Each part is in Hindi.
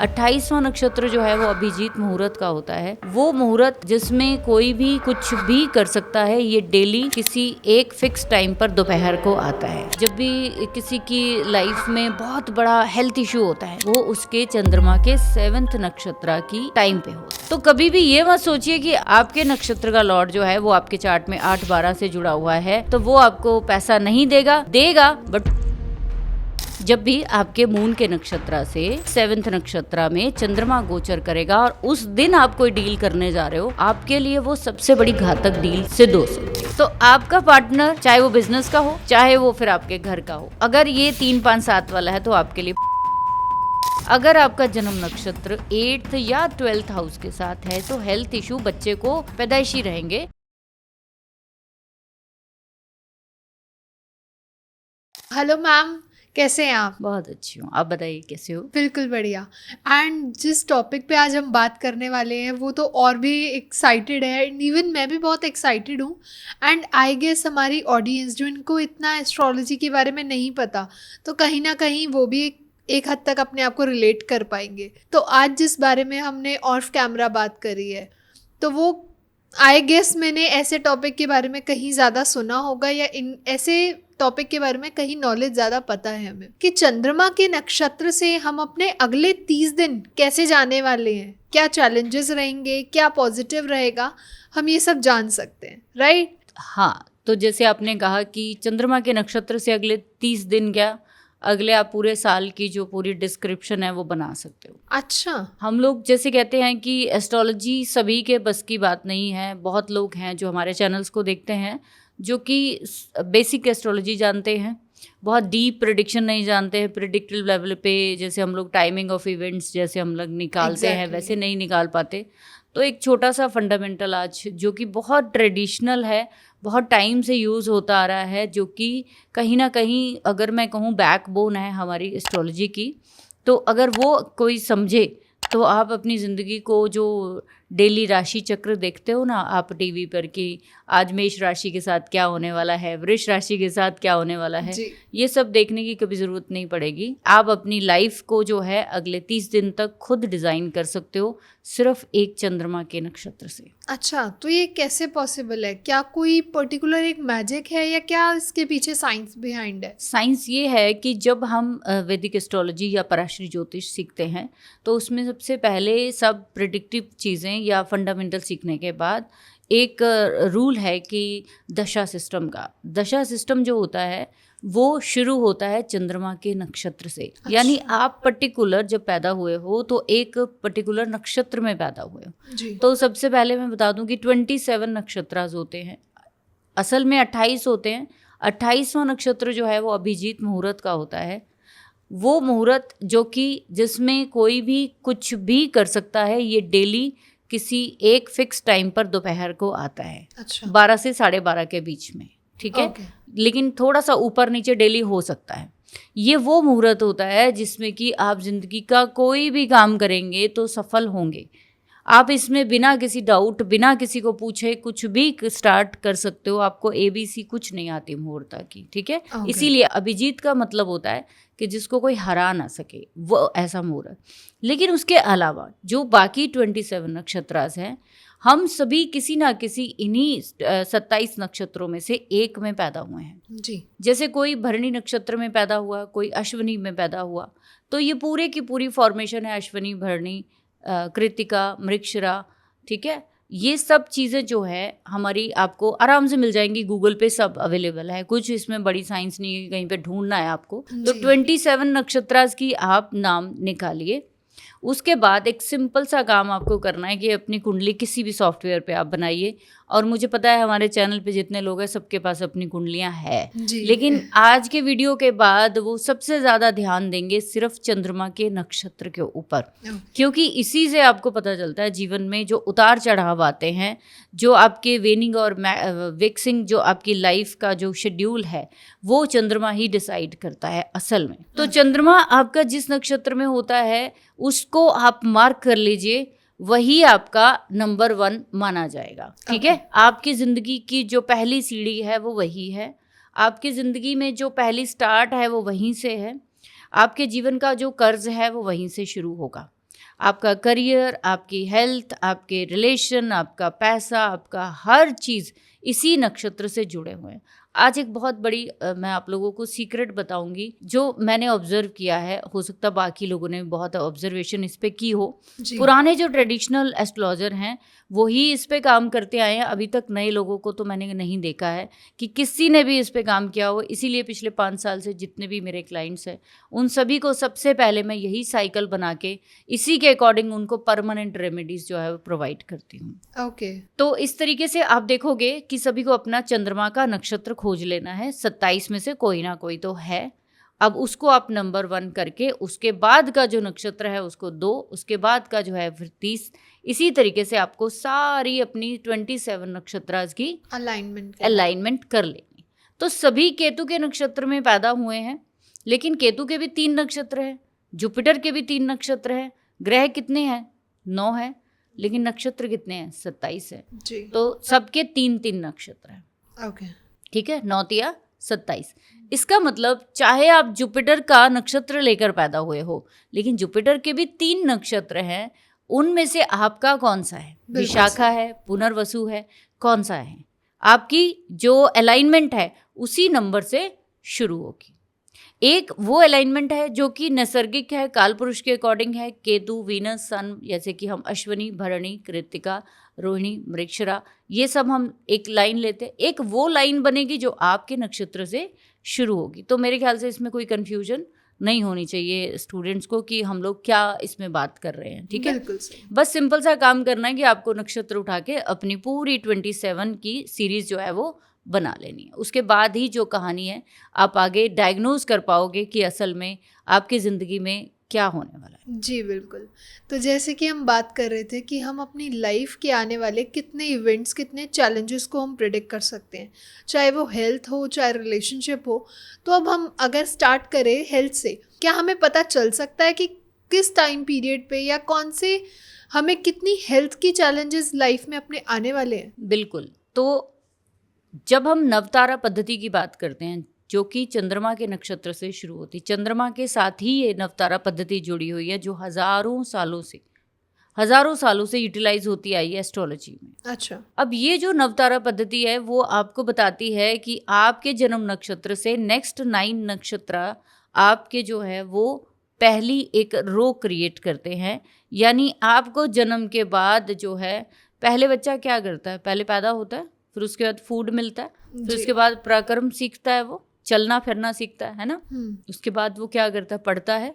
28वां नक्षत्र जो है वो अभिजीत मुहूर्त का होता है। वो मुहूर्त जिसमें कोई भी कुछ भी कर सकता है। ये डेली किसी एक फिक्स टाइम पर दोपहर को आता है। जब भी किसी की लाइफ में बहुत बड़ा हेल्थ इशू होता है वो उसके चंद्रमा के 7th नक्षत्र की टाइम पे होता है। तो कभी भी ये मत सोचिए कि आपके नक्षत्र का लॉर्ड जो है वो आपके चार्ट में 8-12 से जुड़ा हुआ है तो वो आपको पैसा नहीं देगा बट जब भी आपके मून के नक्षत्र से 7th नक्षत्र में चंद्रमा गोचर करेगा और उस दिन आप कोई डील करने जा रहे हो, आपके लिए वो सबसे बड़ी घातक डील सिद्ध हो सकती है। तो आपका पार्टनर चाहे वो बिजनेस का हो चाहे वो फिर आपके घर का हो, अगर ये 3, 5, 7 वाला है तो आपके लिए। अगर आपका जन्म नक्षत्र 8th या 12th हाउस के साथ है तो हेल्थ इशू बच्चे को पैदाइशी रहेंगे। हेलो मैम, कैसे हैं आप? बहुत अच्छी हूँ, आप बताइए कैसे हो? बिल्कुल बढ़िया। एंड जिस टॉपिक पे आज हम बात करने वाले हैं वो तो और भी एक्साइटेड है एंड इवन मैं भी बहुत एक्साइटेड हूँ। एंड आई गेस हमारी ऑडियंस जो इनको इतना एस्ट्रोलॉजी के बारे में नहीं पता तो कहीं ना कहीं वो भी एक हद तक अपने आप को रिलेट कर पाएंगे। तो आज जिस बारे में हमने ऑफ कैमरा बात करी है तो वो आई गेस मैंने ऐसे टॉपिक के बारे में कहीं ज़्यादा सुना होगा या इन ऐसे टॉपिक के बारे में कहीं नॉलेज ज़्यादा पता है हमें कि चंद्रमा के नक्षत्र से हम अपने अगले 30 दिन कैसे जाने वाले हैं, क्या चैलेंजेस रहेंगे, क्या पॉजिटिव रहेगा, हम ये सब जान सकते हैं, राइट? हाँ, तो जैसे आपने कहा कि चंद्रमा के नक्षत्र से अगले 30 दिन क्या अगले आप पूरे साल की जो पूरी डिस्क्रिप्शन है वो बना सकते हो। अच्छा, हम लोग जैसे कहते हैं कि एस्ट्रोलॉजी सभी के बस की बात नहीं है। बहुत लोग हैं जो हमारे चैनल्स को देखते हैं जो कि बेसिक एस्ट्रोलॉजी जानते हैं, बहुत डीप प्रेडिक्शन नहीं जानते हैं। प्रेडिक्टिव लेवल पे जैसे हम लोग टाइमिंग ऑफ इवेंट्स जैसे हम लोग निकालते हैं वैसे नहीं निकाल पाते। तो एक छोटा सा फंडामेंटल आज जो कि बहुत ट्रेडिशनल है, बहुत टाइम से यूज़ होता आ रहा है, जो कि कहीं ना कहीं अगर मैं कहूँ बैकबोन है हमारी एस्ट्रोलॉजी की, तो अगर वो कोई समझे तो आप अपनी ज़िंदगी को जो डेली राशि चक्र देखते हो ना आप टीवी पर कि आज मेष राशि के साथ क्या होने वाला है, वृष राशि के साथ क्या होने वाला है, ये सब देखने की कभी ज़रूरत नहीं पड़ेगी। आप अपनी लाइफ को जो है अगले 30 दिन तक खुद डिज़ाइन कर सकते हो सिर्फ एक चंद्रमा के नक्षत्र से। अच्छा, तो ये कैसे पॉसिबल है? क्या कोई पर्टिकुलर एक मैजिक है या क्या इसके पीछे साइंस बिहाइंड है? साइंस ये है कि जब हम वैदिक एस्ट्रोलॉजी या पराशरी ज्योतिष सीखते हैं तो उसमें सबसे पहले सब प्रेडिक्टिव चीज़ें या फंडामेंटल सीखने के बाद एक रूल है कि दशा सिस्टम जो होता है वो शुरू होता है चंद्रमा के नक्षत्र से। अच्छा। यानी आप पर्टिकुलर जब पैदा हुए हो तो एक पर्टिकुलर नक्षत्र में पैदा हुए हो जी। तो सबसे पहले मैं बता दूं कि 27 नक्षत्र होते हैं, असल में 28 होते हैं। 28वां नक्षत्र जो है वो अभिजीत मुहूर्त का होता है। वो मुहूर्त जो कि जिसमें कोई भी कुछ भी कर सकता है, ये डेली किसी एक फिक्स टाइम पर दोपहर को आता है। अच्छा। 12 से 12:30 के बीच में, ठीक है। लेकिन थोड़ा सा ऊपर नीचे डेली हो सकता है। ये वो मुहूर्त होता है जिसमें कि आप जिंदगी का कोई भी काम करेंगे तो सफल होंगे। आप इसमें बिना किसी डाउट, बिना किसी को पूछे कुछ भी स्टार्ट कर सकते हो। आपको ABC कुछ नहीं आती मुहूर्त की, ठीक है। इसीलिए अभिजीत का मतलब होता है कि जिसको कोई हरा ना सके, वो ऐसा मुहूर्त। लेकिन उसके अलावा जो बाकी 27 नक्षत्र हैं, हम सभी किसी ना किसी इन्हीं 27 नक्षत्रों में से एक में पैदा हुए हैं जी। जैसे कोई भरणी नक्षत्र में पैदा हुआ, कोई अश्विनी में पैदा हुआ, तो ये पूरे की पूरी फॉर्मेशन है अश्विनी, भरणी, कृतिका, मृगशिरा, ठीक है। ये सब चीज़ें जो है हमारी आपको आराम से मिल जाएंगी, गूगल पे सब अवेलेबल है। कुछ इसमें बड़ी साइंस नहीं है, कहीं पे ढूंढना है आपको। तो 27 नक्षत्र की आप नाम निकालिए। उसके बाद एक सिंपल सा काम आपको करना है कि अपनी कुंडली किसी भी सॉफ्टवेयर पे आप बनाइए। और मुझे पता है हमारे चैनल पे जितने लोग हैं सबके पास अपनी कुंडलियां हैं, लेकिन आज के वीडियो के बाद वो सबसे ज़्यादा ध्यान देंगे सिर्फ चंद्रमा के नक्षत्र के ऊपर, क्योंकि इसी से आपको पता चलता है जीवन में जो उतार चढ़ाव आते हैं, जो आपके वेनिंग और वेक्सिंग, जो आपकी लाइफ का जो शेड्यूल है वो चंद्रमा ही डिसाइड करता है असल में। तो चंद्रमा आपका जिस नक्षत्र में होता है उसको आप मार्क कर लीजिए, वही आपका नंबर 1 माना जाएगा, ठीक है। आपकी ज़िंदगी की जो पहली सीढ़ी है वो वही है, आपकी ज़िंदगी में जो पहली स्टार्ट है वो वहीं से है, आपके जीवन का जो कर्ज है वो वहीं से शुरू होगा। आपका करियर, आपकी हेल्थ, आपके रिलेशन, आपका पैसा, आपका हर चीज़ इसी नक्षत्र से जुड़े हुए हैं। आज एक बहुत बड़ी मैं आप लोगों को सीक्रेट बताऊंगी जो मैंने ऑब्जर्व किया है, हो सकता है बाकी लोगों ने बहुत ऑब्जर्वेशन इस पे की हो। पुराने जो ट्रेडिशनल एस्ट्रोलॉजर हैं वही इस पे काम करते आए हैं, अभी तक नए लोगों को तो मैंने नहीं देखा है कि किसी ने भी इस पे काम किया हो। इसीलिए पिछले 5 साल से जितने भी मेरे क्लाइंट्स हैं उन सभी को सबसे पहले मैं यही साइकिल बना के इसी के अकॉर्डिंग उनको परमानेंट रेमेडीज जो है वो प्रोवाइड करती हूँ। ओके। तो इस तरीके से आप देखोगे कि सभी को अपना चंद्रमा का नक्षत्र खोज लेना है। 27 में से कोई ना कोई तो है। अब उसको आप नंबर 1 करके उसके बाद का जो नक्षत्र है उसको 2, उसके बाद का जो है फिर 30, इसी तरीके से आपको सारी अपनी 27 नक्षत्रास की अलाइनमेंट कर लेनी। तो सभी केतु के नक्षत्र में पैदा हुए हैं, लेकिन केतु के भी 3 नक्षत्र हैं, जुपिटर के भी 3 नक्षत्र हैं। ग्रह कितने हैं? 9 है, लेकिन नक्षत्र कितने हैं? 27 है जी। तो सबके 3-3 नक्षत्र हैं। ओके, ठीक है, 9 या 27। इसका मतलब चाहे आप जुपिटर का नक्षत्र लेकर पैदा हुए हो, लेकिन जुपिटर के भी 3 नक्षत्र हैं, उनमें से आपका कौन सा है? विशाखा है, पुनर्वसु है, कौन सा है? आपकी जो अलाइनमेंट है उसी नंबर से शुरू होगी। एक वो अलाइनमेंट है जो कि नैसर्गिक है, कालपुरुष के अकॉर्डिंग है, केतु, वीनस, सन, जैसे कि हम अश्विनी, भरणी, कृत्तिका, रोहिणी, मृगशिरा, ये सब हम एक लाइन लेते हैं। एक वो लाइन बनेगी जो आपके नक्षत्र से शुरू होगी। तो मेरे ख्याल से इसमें कोई कंफ्यूजन नहीं होनी चाहिए स्टूडेंट्स को कि हम लोग क्या इसमें बात कर रहे हैं। ठीक है, बस सिंपल सा काम करना है कि आपको नक्षत्र उठा के अपनी पूरी 27 की सीरीज जो है वो बना लेनी है। उसके बाद ही जो कहानी है आप आगे डायग्नोज कर पाओगे कि असल में आपकी ज़िंदगी में क्या होने वाला है। जी बिल्कुल। तो जैसे कि हम बात कर रहे थे कि हम अपनी लाइफ के आने वाले कितने इवेंट्स, कितने चैलेंजेस को हम प्रेडिक्ट कर सकते हैं, चाहे वो हेल्थ हो, चाहे रिलेशनशिप हो। तो अब हम अगर स्टार्ट करें हेल्थ से, क्या हमें पता चल सकता है कि किस टाइम पीरियड पे या कौन से हमें कितनी हेल्थ की चैलेंजेस लाइफ में अपने आने वाले हैं? बिल्कुल। तो जब हम नवतारा पद्धति की बात करते हैं जो कि चंद्रमा के नक्षत्र से शुरू होती, चंद्रमा के साथ ही ये नवतारा पद्धति जुड़ी हुई है जो हजारों सालों से यूटिलाइज होती आई है एस्ट्रोलॉजी में। अच्छा। अब ये जो नवतारा पद्धति है वो आपको बताती है कि आपके जन्म नक्षत्र से नेक्स्ट 9 नक्षत्र आपके जो है वो पहली एक रो क्रिएट करते हैं। यानी आपको जन्म के बाद जो है पहले बच्चा क्या करता है? पहले पैदा होता है, फिर उसके बाद फूड मिलता है, फिर उसके बाद पराक्रम सीखता है, वो चलना फिरना सीखता है ना। उसके बाद वो क्या करता है? पढ़ता है,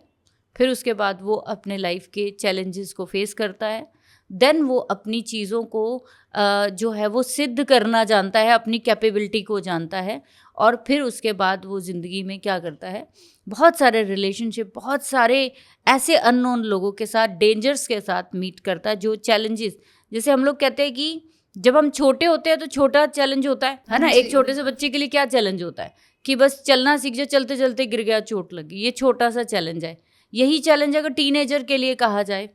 फिर उसके बाद वो अपने लाइफ के चैलेंजेस को फेस करता है। देन वो अपनी चीज़ों को जो है वो सिद्ध करना जानता है, अपनी कैपेबिलिटी को जानता है, और फिर उसके बाद वो ज़िंदगी में क्या करता है? बहुत सारे रिलेशनशिप, बहुत सारे ऐसे अननोन लोगों के साथ, डेंजर्स के साथ मीट करता है। जो चैलेंजेस, जैसे हम लोग कहते हैं कि जब हम छोटे होते हैं तो छोटा चैलेंज होता है ना। एक छोटे से बच्चे के लिए क्या चैलेंज होता है कि बस चलना सीख जाए, चलते चलते गिर गया, चोट लगी, ये छोटा सा चैलेंज है। यही चैलेंज अगर टीनेजर के लिए कहा जाए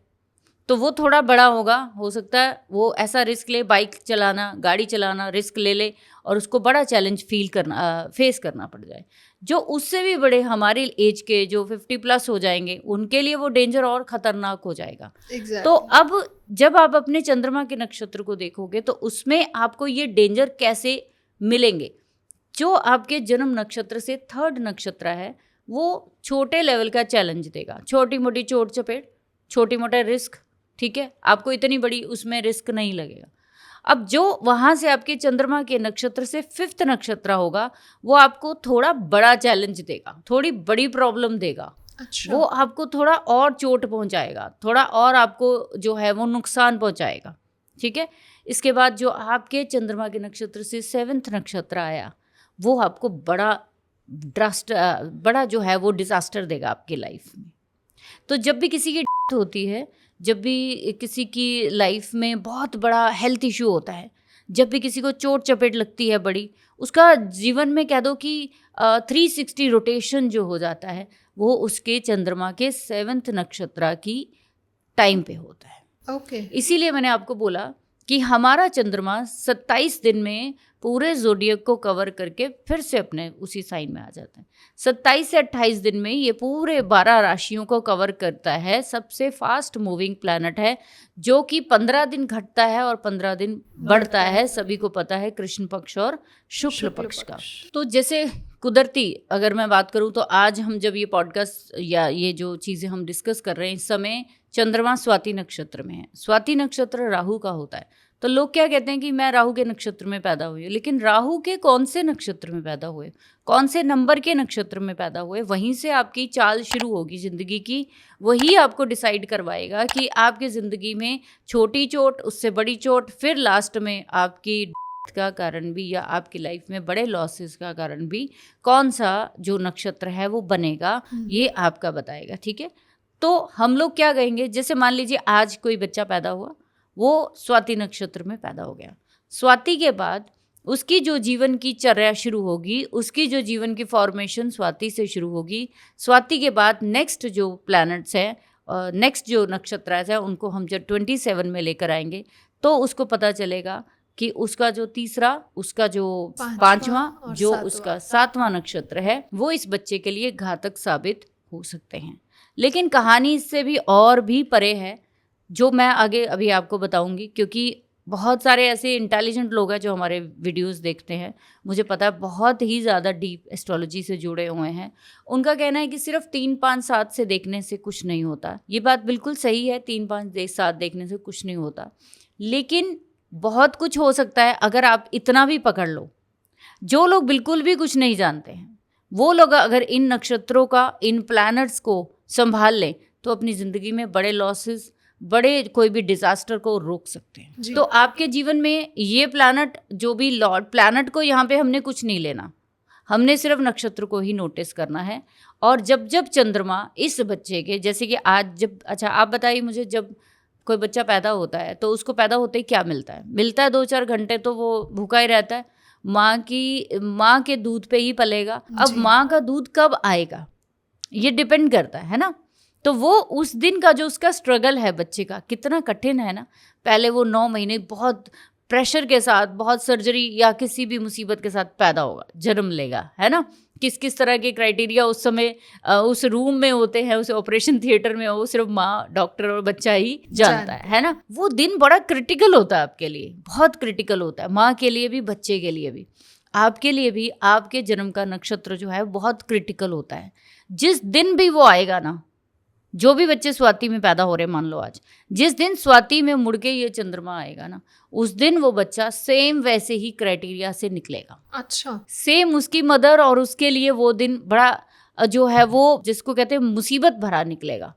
तो वो थोड़ा बड़ा होगा, हो सकता है वो ऐसा रिस्क ले, बाइक चलाना, गाड़ी चलाना रिस्क ले और उसको बड़ा चैलेंज फेस करना पड़ जाए। जो उससे भी बड़े हमारी एज के जो 50+ हो जाएंगे उनके लिए वो डेंजर और ख़तरनाक हो जाएगा। तो अब जब आप अपने चंद्रमा के नक्षत्र को देखोगे तो उसमें आपको ये डेंजर कैसे मिलेंगे? जो आपके जन्म नक्षत्र से 3rd नक्षत्र है वो छोटे लेवल का चैलेंज देगा, छोटी मोटी चोट चपेट, छोटी मोटा रिस्क। ठीक है, आपको इतनी बड़ी उसमें रिस्क नहीं लगेगा। अब जो वहाँ से आपके चंद्रमा के नक्षत्र से 5th नक्षत्र होगा वो आपको थोड़ा बड़ा चैलेंज देगा, थोड़ी बड़ी प्रॉब्लम देगा। अच्छा। वो आपको थोड़ा और चोट पहुँचाएगा, थोड़ा और आपको जो है वो नुकसान पहुँचाएगा। ठीक है, इसके बाद जो आपके चंद्रमा के नक्षत्र से 7th नक्षत्र आया वो आपको बड़ा जो है वो डिजास्टर देगा आपकी लाइफ में। तो जब भी किसी की डेथ होती है, जब भी किसी की लाइफ में बहुत बड़ा हेल्थ इशू होता है, जब भी किसी को चोट चपेट लगती है बड़ी, उसका जीवन में कह दो कि 360 रोटेशन जो हो जाता है वो उसके चंद्रमा के 7th नक्षत्र की टाइम पे होता है। ओके। इसीलिए मैंने आपको बोला कि हमारा चंद्रमा 27 दिन में पूरे ज़ोडिएक को कवर करके फिर से अपने उसी साइन में आ जाते हैं। 27 से 28 दिन में ये पूरे 12 राशियों को कवर करता है। सबसे फास्ट मूविंग प्लैनेट है, जो कि 15 दिन घटता है और 15 दिन बढ़ता है। सभी को पता है कृष्ण पक्ष और शुक्ल पक्ष का। तो जैसे कुदरती अगर मैं बात करूं तो आज हम जब ये पॉडकास्ट या ये जो चीज़ें हम डिस्कस कर रहे हैं, इस समय चंद्रमा स्वाति नक्षत्र में है। स्वाति नक्षत्र राहु का होता है। तो लोग क्या कहते हैं कि मैं राहु के नक्षत्र में पैदा हुई हूँ, लेकिन राहु के कौन से नक्षत्र में पैदा हुए, कौन से नंबर के नक्षत्र में पैदा हुए, वहीं से आपकी चाल शुरू होगी ज़िंदगी की। वही आपको डिसाइड करवाएगा कि आपकी ज़िंदगी में छोटी चोट, उससे बड़ी चोट, फिर लास्ट में आपकी का कारण भी या आपकी लाइफ में बड़े लॉसेस का कारण भी कौन सा जो नक्षत्र है वो बनेगा, ये आपका बताएगा। ठीक है, तो हम लोग क्या कहेंगे, जैसे मान लीजिए आज कोई बच्चा पैदा हुआ, वो स्वाति नक्षत्र में पैदा हो गया। स्वाति के बाद उसकी जो जीवन की चर्या शुरू होगी, उसकी जो जीवन की फॉर्मेशन स्वाति से शुरू होगी। स्वाति के बाद नेक्स्ट जो प्लैनेट्स हैं, नेक्स्ट जो नक्षत्र है, उनको हम जब 27 में लेकर आएंगे तो उसको पता चलेगा कि उसका जो तीसरा, उसका जो पांचवा, जो उसका 7वां नक्षत्र है, वो इस बच्चे के लिए घातक साबित हो सकते हैं। लेकिन कहानी इससे भी और भी परे है, जो मैं आगे अभी आपको बताऊंगी, क्योंकि बहुत सारे ऐसे इंटेलिजेंट लोग हैं जो हमारे वीडियोस देखते हैं, मुझे पता है बहुत ही ज़्यादा डीप एस्ट्रोलॉजी से जुड़े हुए हैं। उनका कहना है कि सिर्फ 3, 5, 7 से देखने से कुछ नहीं होता। ये बात बिल्कुल सही है, 3, 5, 7 देखने से कुछ नहीं होता, लेकिन बहुत कुछ हो सकता है अगर आप इतना भी पकड़ लो। जो लोग बिल्कुल भी कुछ नहीं जानते हैं, वो लोग अगर इन नक्षत्रों का, इन प्लैनेट्स को संभाल लें तो अपनी ज़िंदगी में बड़े लॉसेस, बड़े कोई भी डिजास्टर को रोक सकते हैं। तो आपके जीवन में ये प्लैनेट, जो भी लॉर्ड प्लैनेट को यहाँ पे हमने कुछ नहीं लेना, हमने सिर्फ नक्षत्र को ही नोटिस करना है। और जब जब चंद्रमा इस बच्चे के, जैसे कि आज जब, अच्छा आप बताइए मुझे, जब कोई बच्चा पैदा होता है तो उसको पैदा होते ही क्या मिलता है? मिलता है 2-4 घंटे तो वो भूखा ही रहता है, माँ के दूध पे ही पलेगा। अब माँ का दूध कब आएगा ये डिपेंड करता है ना। तो वो उस दिन का जो उसका स्ट्रगल है बच्चे का, कितना कठिन है ना। पहले वो 9 महीने बहुत प्रेशर के साथ, बहुत सर्जरी या किसी भी मुसीबत के साथ पैदा होगा, जन्म लेगा, है ना। किस किस तरह के क्राइटेरिया उस समय उस रूम में होते हैं, उस ऑपरेशन थिएटर में, वो सिर्फ माँ, डॉक्टर और बच्चा ही जानता है ना। वो दिन बड़ा क्रिटिकल होता है आपके लिए, बहुत क्रिटिकल होता है, माँ के लिए भी, बच्चे के लिए भी, आपके लिए भी। आपके जन्म का नक्षत्र जो है बहुत क्रिटिकल होता है। जिस दिन भी वो आएगा ना, जो भी बच्चे स्वाति में पैदा हो रहे हैं, मान लो आज, जिस दिन स्वाति में मुड़ के ये चंद्रमा आएगा ना, उस दिन वो बच्चा सेम वैसे ही क्राइटेरिया से निकलेगा। अच्छा, सेम उसकी मदर, और उसके लिए वो दिन बड़ा जो है वो जिसको कहते हैं मुसीबत भरा निकलेगा।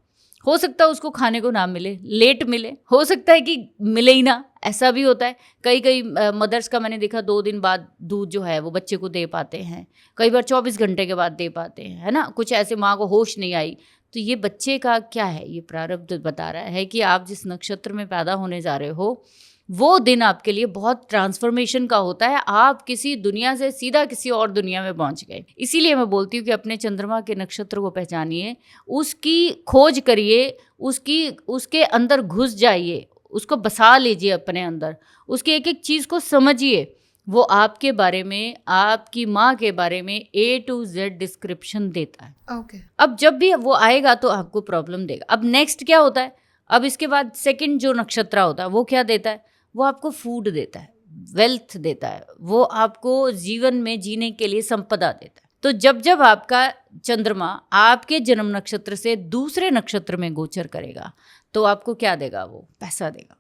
हो सकता है उसको खाने को ना मिले, लेट मिले, हो सकता है कि मिले ही ना, ऐसा भी होता है। कई मदर्स का मैंने देखा 2 दिन बाद दूध जो है वो बच्चे को दे पाते हैं, कई बार 24 घंटे के बाद दे पाते हैं, है ना। कुछ ऐसे माँ को होश नहीं आई, तो ये बच्चे का क्या है, ये प्रारब्ध बता रहा है कि आप जिस नक्षत्र में पैदा होने जा रहे हो, वो दिन आपके लिए बहुत ट्रांसफॉर्मेशन का होता है। आप किसी दुनिया से सीधा किसी और दुनिया में पहुंच गए। इसीलिए मैं बोलती हूँ कि अपने चंद्रमा के नक्षत्र को पहचानिए, उसकी खोज करिए, उसके अंदर घुस जाइए, उसको बसा लीजिए अपने अंदर, उसकी एक एक चीज़ को समझिए। वो आपके बारे में, आपकी माँ के बारे में A to Z डिस्क्रिप्शन देता है। ओके। अब जब भी वो आएगा तो आपको प्रॉब्लम देगा। अब नेक्स्ट क्या होता है, अब इसके बाद सेकंड जो नक्षत्र होता है वो क्या देता है, वो आपको फूड देता है, वेल्थ देता है, वो आपको जीवन में जीने के लिए संपदा देता है। तो जब जब आपका चंद्रमा आपके जन्म नक्षत्र से दूसरे नक्षत्र में गोचर करेगा तो आपको क्या देगा, वो पैसा देगा।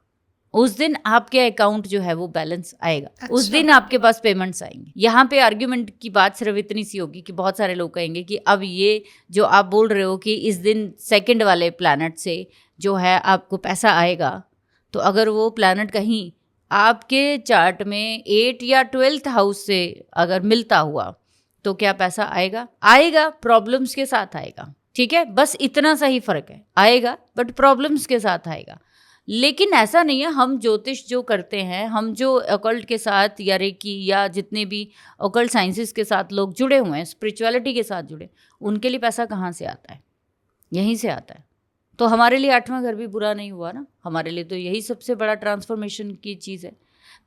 उस दिन आपके अकाउंट जो है वो बैलेंस आएगा। अच्छा। उस दिन आपके पास पेमेंट्स आएंगे। यहाँ पे आर्ग्यूमेंट की बात सिर्फ इतनी सी होगी कि बहुत सारे लोग कहेंगे कि अब ये जो आप बोल रहे हो कि इस दिन सेकंड वाले प्लैनेट से जो है आपको पैसा आएगा, तो अगर वो प्लैनेट कहीं आपके चार्ट में 8 या 12th हाउस से अगर मिलता हुआ तो क्या पैसा आएगा? आएगा, प्रॉब्लम्स के साथ आएगा। ठीक है, बस इतना सा ही फर्क है, आएगा बट प्रॉब्लम्स के साथ आएगा। लेकिन ऐसा नहीं है, हम ज्योतिष जो करते हैं, हम जो ऑकल्ट के साथ या रेकी या जितने भी ऑकल्ट साइंसेस के साथ लोग जुड़े हुए हैं, स्पिरिचुअलिटी के साथ जुड़े, उनके लिए पैसा कहाँ से आता है? यहीं से आता है। तो हमारे लिए 8वां घर भी बुरा नहीं हुआ ना, हमारे लिए तो यही सबसे बड़ा ट्रांसफॉर्मेशन की चीज़ है।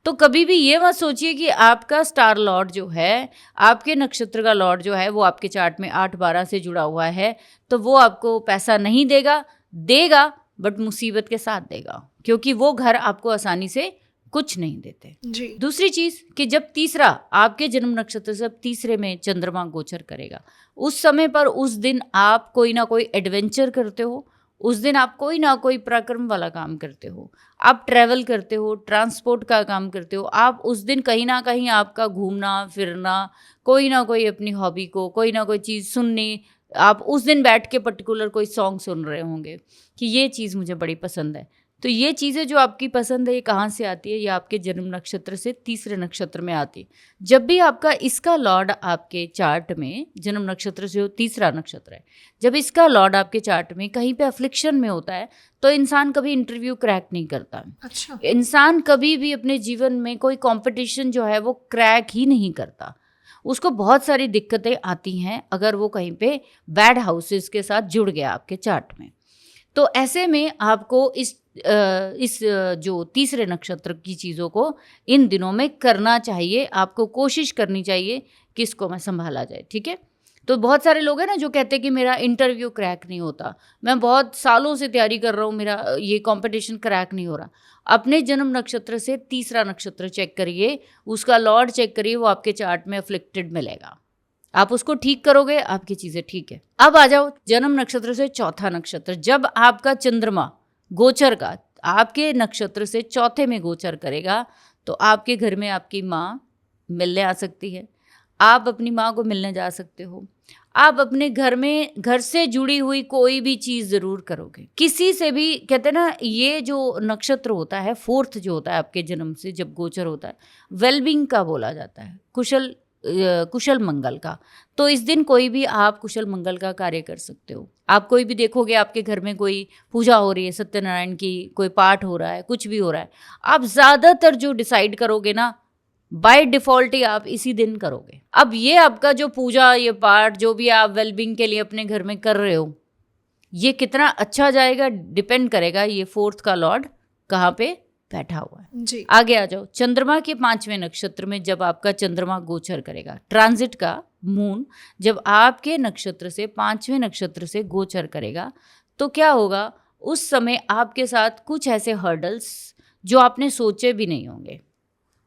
तो कभी भी ये मत सोचिए कि आपका स्टार लॉर्ड जो है, आपके नक्षत्र का लॉर्ड जो है वो आपके चार्ट में 8-12 से जुड़ा हुआ है, तो वो आपको पैसा नहीं देगा, देगा बट मुसीबत के साथ देगा, क्योंकि वो घर आपको आसानी से कुछ नहीं देते जी। दूसरी चीज कि जब तीसरा आपके जन्म नक्षत्र से तीसरे में चंद्रमा गोचर करेगा, उस समय पर उस दिन आप कोई ना कोई एडवेंचर करते हो, उस दिन आप कोई ना कोई पराक्रम वाला काम करते हो, आप ट्रैवल करते हो, ट्रांसपोर्ट का काम करते हो, आप उस दिन कहीं ना कहीं आपका घूमना फिरना, कोई ना कोई अपनी हॉबी को कोई ना कोई चीज़ सुननी, आप उस दिन बैठ के पर्टिकुलर कोई सॉन्ग सुन रहे होंगे कि ये चीज़ मुझे बड़ी पसंद है। तो ये चीज़ें जो आपकी पसंद है ये कहाँ से आती है? ये आपके जन्म नक्षत्र से तीसरे नक्षत्र में आती है। जब भी आपका इसका लॉर्ड आपके चार्ट में, जन्म नक्षत्र से जो तीसरा नक्षत्र है, जब इसका लॉर्ड आपके चार्ट में कहीं पे अफ्लिक्शन में होता है तो इंसान कभी इंटरव्यू क्रैक नहीं करता। अच्छा। इंसान कभी भी अपने जीवन में कोई कंपटीशन जो है वो क्रैक ही नहीं करता। उसको बहुत सारी दिक्कतें आती हैं अगर वो कहीं पे बैड हाउसेस के साथ जुड़ गया आपके चार्ट में। तो ऐसे में आपको इस जो तीसरे नक्षत्र की चीज़ों को इन दिनों में करना चाहिए, आपको कोशिश करनी चाहिए कि इसको मैं संभाला जाए, ठीक है। तो बहुत सारे लोग हैं ना जो कहते हैं कि मेरा इंटरव्यू क्रैक नहीं होता, मैं बहुत सालों से तैयारी कर रहा हूँ, मेरा ये कंपटीशन क्रैक नहीं हो रहा। अपने जन्म नक्षत्र से तीसरा नक्षत्र चेक करिए, उसका लॉर्ड चेक करिए, वो आपके चार्ट में अफ्लिक्टेड मिलेगा, आप उसको ठीक करोगे, आपकी चीज़ें ठीक है। अब आ जाओ जन्म नक्षत्र से चौथा नक्षत्र। जब आपका चंद्रमा गोचर का आपके नक्षत्र से चौथे में गोचर करेगा तो आपके घर में आपकी माँ मिलने आ सकती है, आप अपनी माँ को मिलने जा सकते हो, आप अपने घर से जुड़ी हुई कोई भी चीज़ ज़रूर करोगे। किसी से भी, कहते हैं ना, ये जो नक्षत्र होता है फोर्थ जो होता है आपके जन्म से जब गोचर होता है, वेलबींग का बोला जाता है, कुशल मंगल का। तो इस दिन कोई भी आप कुशल मंगल का कार्य कर सकते हो। आप कोई भी देखोगे आपके घर में कोई पूजा हो रही है, सत्यनारायण की कोई पाठ हो रहा है, कुछ भी हो रहा है, आप ज़्यादातर जो डिसाइड करोगे ना बाय डिफ़ॉल्ट ही आप इसी दिन करोगे। अब ये आपका जो पूजा, ये पाठ, जो भी आप वेलबींग के लिए अपने घर में कर रहे हो, ये कितना अच्छा जाएगा डिपेंड करेगा ये फोर्थ का लॉर्ड कहाँ पे बैठा हुआ है जी। आगे आ जाओ, चंद्रमा के 5वें नक्षत्र में जब आपका चंद्रमा गोचर करेगा, ट्रांजिट का मून जब आपके नक्षत्र से 5वें नक्षत्र से गोचर करेगा, तो क्या होगा, उस समय आपके साथ कुछ ऐसे हर्डल्स जो आपने सोचे भी नहीं होंगे,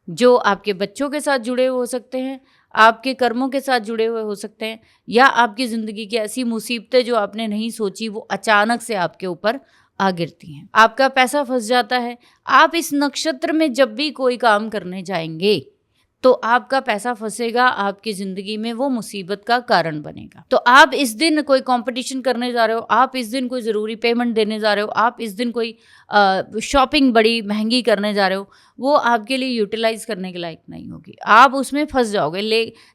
जो आपके बच्चों के साथ जुड़े हुए हो सकते हैं, आपके कर्मों के साथ जुड़े हुए हो सकते हैं, या आपकी ज़िंदगी की ऐसी मुसीबतें जो आपने नहीं सोची वो अचानक से आपके ऊपर आ गिरती हैं, आपका पैसा फंस जाता है। आप इस नक्षत्र में जब भी कोई काम करने जाएंगे तो आपका पैसा फंसेगा, आपकी ज़िंदगी में वो मुसीबत का कारण बनेगा। तो आप इस दिन कोई कंपटीशन करने जा रहे हो, आप इस दिन कोई ज़रूरी पेमेंट देने जा रहे हो, आप इस दिन कोई शॉपिंग बड़ी महंगी करने जा रहे हो, वो आपके लिए यूटिलाइज करने के लायक नहीं होगी, आप उसमें फंस जाओगे।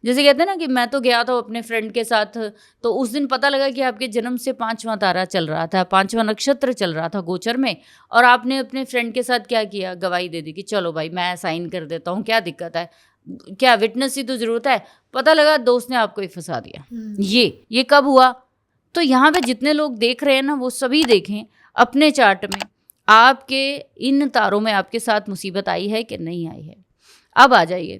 जैसे कहते हैं ना कि मैं तो गया था अपने फ्रेंड के साथ, तो उस दिन पता लगा कि आपके जन्म से 5वां तारा चल रहा था, 5वां नक्षत्र चल रहा था गोचर में, और आपने अपने फ्रेंड के साथ क्या किया, गवाही दे दी कि चलो भाई मैं साइन कर देता हूँ, क्या दिक्कत है, क्या विटनेस की तो जरूरत है। पता लगा दोस्त ने आपको ही फंसा दिया। ये कब हुआ? तो यहाँ पे जितने लोग देख रहे हैं ना, वो सभी देखें अपने चार्ट में आपके इन तारों में आपके साथ मुसीबत आई है कि नहीं आई है। अब आ जाइए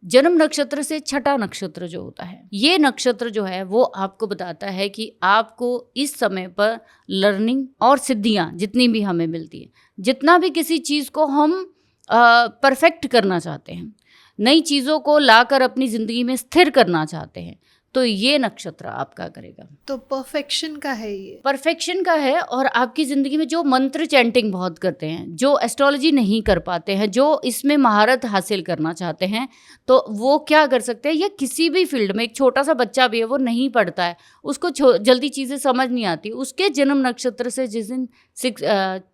जन्म नक्षत्र से छठा नक्षत्र जो होता है, ये नक्षत्र जो है वो आपको बताता है कि आपको इस समय पर लर्निंग और सिद्धियाँ जितनी भी हमें मिलती है, जितना भी किसी चीज़ को हम परफेक्ट करना चाहते हैं, नई चीज़ों को लाकर अपनी ज़िंदगी में स्थिर करना चाहते हैं, तो ये नक्षत्र आपका करेगा। तो परफेक्शन का है, ये परफेक्शन का है। और आपकी ज़िंदगी में जो मंत्र चैंटिंग बहुत करते हैं, जो एस्ट्रोलॉजी नहीं कर पाते हैं, जो इसमें महारत हासिल करना चाहते हैं, तो वो क्या कर सकते हैं, या किसी भी फील्ड में, एक छोटा सा बच्चा भी है, वो नहीं पढ़ता है, उसको जल्दी चीज़ें समझ नहीं आती, उसके जन्म नक्षत्र से जिस दिन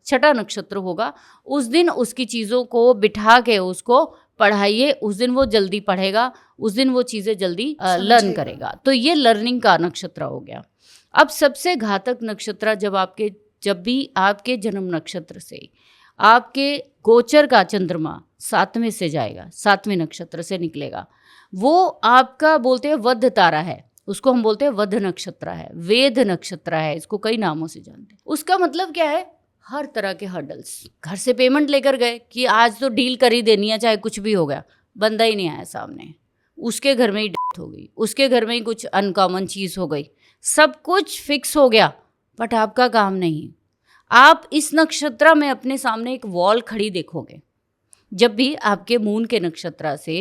छठा नक्षत्र होगा उस दिन उसकी चीज़ों को बिठा के उसको पढ़ाइए, उस दिन वो जल्दी पढ़ेगा, उस दिन वो चीज़ें जल्दी लर्न करेगा। तो ये लर्निंग का नक्षत्र हो गया। अब सबसे घातक नक्षत्र जब भी आपके जन्म नक्षत्र से आपके गोचर का चंद्रमा 7वें से जाएगा, 7वें नक्षत्र से निकलेगा, वो आपका बोलते हैं वध तारा है, उसको हम बोलते हैं वध नक्षत्र है, वेद नक्षत्र है, इसको कई नामों से जानते हैं। उसका मतलब क्या है, हर तरह के हर्डल्स, घर से पेमेंट लेकर गए कि आज तो डील कर ही देनी है चाहे कुछ भी हो गया, बंदा ही नहीं आया सामने, उसके घर में ही डेथ हो गई, उसके घर में ही कुछ अनकॉमन चीज़ हो गई, सब कुछ फिक्स हो गया बट आपका काम नहीं। आप इस नक्षत्र में अपने सामने एक वॉल खड़ी देखोगे। जब भी आपके मून के नक्षत्र से